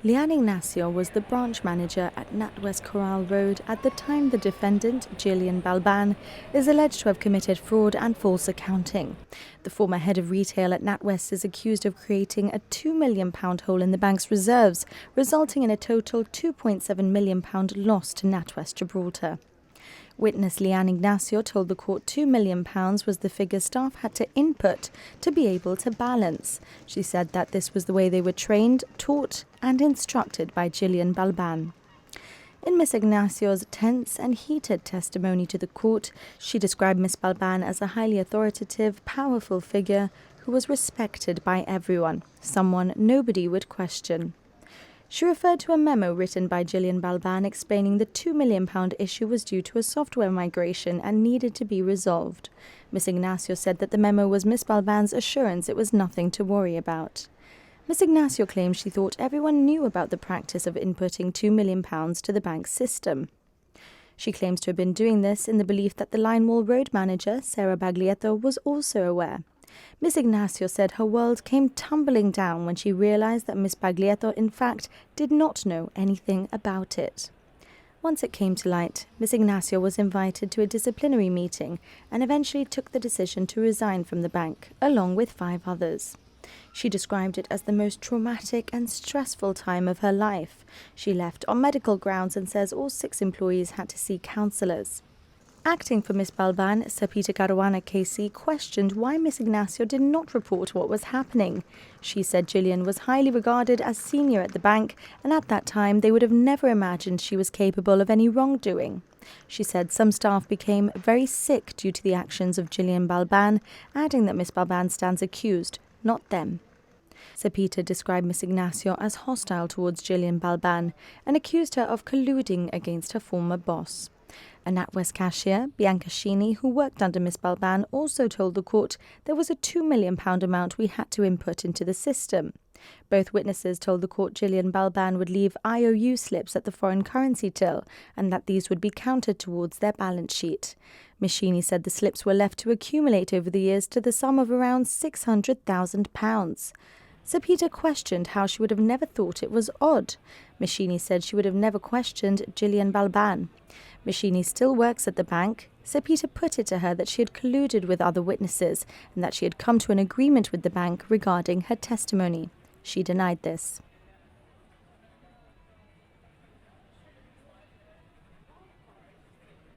Liane Ignacio was the branch manager at Natwest Corral Road at the time the defendant, Gillian Balban, is alleged to have committed fraud and false accounting. The former head of retail at Natwest is accused of creating a £2 million hole in the bank's reserves, resulting in a total £2.7 million loss to Natwest Gibraltar. Witness Liane Ignacio told the court £2 million was the figure staff had to input to be able to balance. She said that this was the way they were trained, taught and instructed by Gillian Balban. In Ms Ignacio's tense and heated testimony to the court, she described Ms Balban as a highly authoritative, powerful figure who was respected by everyone, someone nobody would question. She referred to a memo written by Gillian Balban explaining the £2 million issue was due to a software migration and needed to be resolved. Ms Ignacio said that the memo was Ms Balban's assurance it was nothing to worry about. Ms Ignacio claims she thought everyone knew about the practice of inputting £2 million to the bank's system. She claims to have been doing this in the belief that the Linewall road manager, Sarah Baglietto, was also aware. Ms Ignacio said her world came tumbling down when she realized that Ms Baglietto, in fact, did not know anything about it. Once it came to light, Ms Ignacio was invited to a disciplinary meeting and eventually took the decision to resign from the bank, along with 5 others. She described it as the most traumatic and stressful time of her life. She left on medical grounds and says all 6 employees had to see counsellors. Acting for Ms Balban, Sir Peter Caruana KC questioned why Ms Ignacio did not report what was happening. She said Gillian was highly regarded as senior at the bank, and at that time they would have never imagined she was capable of any wrongdoing. She said some staff became very sick due to the actions of Gillian Balban, adding that Ms Balban stands accused, not them. Sir Peter described Ms Ignacio as hostile towards Gillian Balban and accused her of colluding against her former boss. A Natwest cashier, Bianca Sheeny, who worked under Ms Balban, also told the court there was a £2 million amount we had to input into the system. Both witnesses told the court Gillian Balban would leave IOU slips at the foreign currency till and that these would be counted towards their balance sheet. Ms Sheeny said the slips were left to accumulate over the years to the sum of around £600,000. Sir Peter questioned how she would have never thought it was odd. Ms Sheeny said she would have never questioned Gillian Balban. Ms Sheeny still works at the bank. Sir Peter put it to her that she had colluded with other witnesses and that she had come to an agreement with the bank regarding her testimony. She denied this.